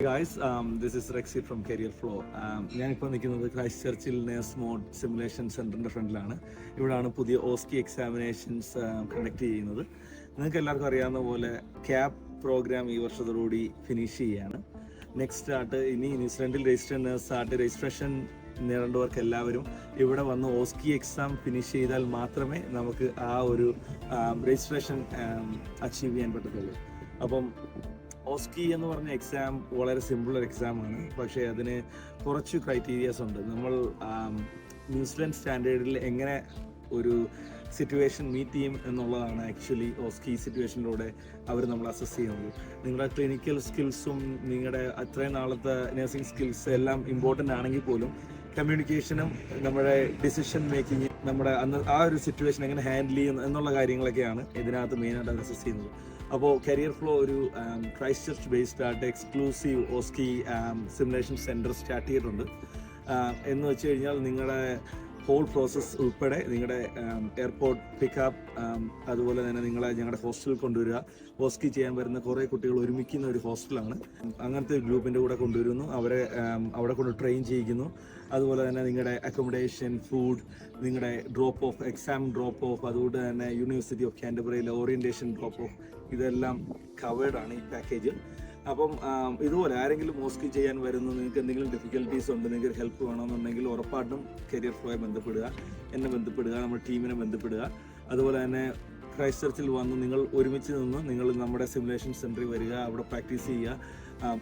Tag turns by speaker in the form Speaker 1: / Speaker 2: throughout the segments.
Speaker 1: guys, this is Rexy from Career Flow. ഞാനിപ്പോൾ നിൽക്കുന്നത് Christ ചർച്ചിൽ nurse mode simulation സെൻറ്ററിൻ്റെ ഫ്രണ്ടിലാണ്. ഇവിടെയാണ് പുതിയ ഓസ്കി എക്സാമിനേഷൻസ് കണ്ടക്ട് ചെയ്യുന്നത്. നിങ്ങൾക്ക് എല്ലാവർക്കും അറിയാവുന്ന പോലെ ക്യാപ് പ്രോഗ്രാം ഈ വർഷത്തോടുകൂടി ഫിനിഷ് ചെയ്യുകയാണ്. നെക്സ്റ്റ് ആയിട്ട് ഇനി ന്യൂസിലൻഡിൽ രജിസ്റ്റേഡ് നേഴ്സ് ആയിട്ട് രജിസ്ട്രേഷൻ നേടേണ്ടവർക്ക് എല്ലാവരും ഇവിടെ വന്ന് ഓസ്കി എക്സാം ഫിനിഷ് ചെയ്താൽ മാത്രമേ നമുക്ക് ആ ഒരു രജിസ്ട്രേഷൻ അച്ചീവ് ചെയ്യാൻ പറ്റത്തുള്ളൂ. അപ്പം ഓസ്കി എന്ന് പറഞ്ഞ എക്സാം വളരെ സിമ്പിൾ ഒരു എക്സാമാണ്, പക്ഷേ അതിന് കുറച്ച് ക്രൈറ്റീരിയാസ് ഉണ്ട്. നമ്മൾ ന്യൂസിലൻഡ് സ്റ്റാൻഡേർഡിൽ എങ്ങനെ ഒരു സിറ്റുവേഷൻ മീറ്റ് ചെയ്യും എന്നുള്ളതാണ് ആക്ച്വലി ഓസ്കി സിറ്റുവേഷനിലൂടെ അവർ നമ്മൾ അസസ് ചെയ്യുന്നത്. നിങ്ങളുടെ ക്ലിനിക്കൽ സ്കിൽസും നിങ്ങളുടെ അത്രയും നാളത്തെ നഴ്സിംഗ് സ്കിൽസ് എല്ലാം ഇമ്പോർട്ടൻ്റ് ആണെങ്കിൽ പോലും കമ്മ്യൂണിക്കേഷനും നമ്മുടെ ഡിസിഷൻ മേക്കിങ് നമ്മുടെ അന്ന് ആ ഒരു സിറ്റുവേഷൻ എങ്ങനെ ഹാൻഡിൽ ചെയ്യുന്നു എന്നുള്ള കാര്യങ്ങളൊക്കെയാണ് ഇതിനകത്ത് മെയിനായിട്ട് അത് അസസ് ചെയ്യുന്നത്. അപ്പോൾ കരിയർ ഫ്ലോ ഒരു ക്രൈസ്റ്റ് ചർച്ച് ബേസ്ഡ് ആയിട്ട് എക്സ്ക്ലൂസീവ് ഓസ്കി സിമുലേഷൻ സെൻറ്റർ സ്റ്റാർട്ട് ചെയ്തിട്ടുണ്ട്. എന്ന് വെച്ച് കഴിഞ്ഞാൽ നിങ്ങളുടെ ഹോൾ പ്രോസസ്സ് ഉൾപ്പെടെ നിങ്ങളുടെ എയർപോർട്ട് പിക്കപ്പ്, അതുപോലെ തന്നെ ഞങ്ങളുടെ ഹോസ്റ്റലിൽ കൊണ്ടുവരിക. ഓസ്കി ചെയ്യാൻ വരുന്ന കുറേ കുട്ടികൾ ഒരുമിക്കുന്ന ഒരു ഹോസ്റ്റലാണ്. അങ്ങനത്തെ ഒരു ഗ്രൂപ്പിൻ്റെ കൂടെ കൊണ്ടുവരുന്നു, അവരെ അവിടെ കൊണ്ട് ട്രെയിൻ ചെയ്യിക്കുന്നു. അതുപോലെ തന്നെ നിങ്ങളുടെ അക്കോമഡേഷൻ, ഫുഡ്, നിങ്ങളുടെ drop off, exam drop off, അതുകൊണ്ട് തന്നെ യൂണിവേഴ്സിറ്റി ഓഫ് കാൻറ്റർബറിയിലെ ഓറിയൻറ്റേഷൻ ഡ്രോപ്പ് ഓഫ്, ഇതെല്ലാം കവേർഡാണ് ഈ പാക്കേജിൽ. അപ്പം ഇതുപോലെ ആരെങ്കിലും ഓസ്കി ചെയ്യാൻ വരുന്നു, നിങ്ങൾക്ക് എന്തെങ്കിലും ഡിഫിക്കൽട്ടീസ് ഉണ്ട്, നിങ്ങൾക്ക് ഹെൽപ്പ് വേണമെന്നുണ്ടെങ്കിൽ ഉറപ്പായിട്ടും കരിയർ ഫ്ലോയെ ബന്ധപ്പെടുക, എന്നെ ബന്ധപ്പെടുക, നമ്മുടെ ടീമിനെ ബന്ധപ്പെടുക. അതുപോലെ തന്നെ ക്രൈസ്റ്റ് ചർച്ചിൽ വന്ന് നിങ്ങൾ ഒരുമിച്ച് നിന്ന് നിങ്ങൾ നമ്മുടെ സിമുലേഷൻ സെൻറ്ററിൽ വരിക, അവിടെ പ്രാക്ടീസ് ചെയ്യുക.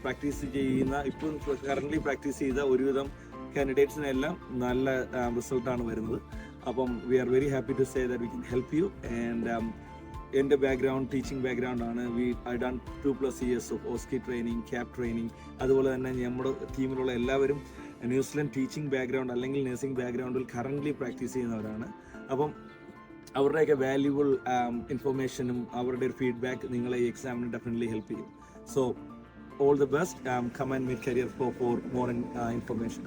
Speaker 1: പ്രാക്ടീസ് ചെയ്യുന്ന ഇപ്പോൾ കറൻ്റ്ലി പ്രാക്ടീസ് ചെയ്ത ഒരുവിധം കാൻഡിഡേറ്റ്സിനെല്ലാം നല്ല റിസൾട്ടാണ് വരുന്നത്. അപ്പം we are very happy to say that we can help you. And എൻ്റെ ബാക്ക്ഗ്രൗണ്ട് ടീച്ചിങ് ബാക്ക്ഗ്രൗണ്ട് ആണ്. I done 2+ years of OSCE training, CAP training. അതുപോലെ തന്നെ നമ്മുടെ ടീമിലുള്ള എല്ലാവരും ന്യൂസിലൻഡ് ടീച്ചിങ് ബാക്ക്ഗ്രൗണ്ട് അല്ലെങ്കിൽ നഴ്സിംഗ് ബാക്ക്ഗ്രൗണ്ടിൽ കറൻ്റ്ലി പ്രാക്ടീസ് ചെയ്യുന്നവരാണ്. അപ്പം അവരുടെയൊക്കെ വാല്യുബിൾ ഇൻഫർമേഷനും അവരുടെ ഒരു ഫീഡ്ബാക്ക് നിങ്ങളെ ഈ എക്സാമിന് ഡെഫിനറ്റ്ലി ഹെൽപ്പ് ചെയ്യും. So all the best. Come and meet Career Flow for more information.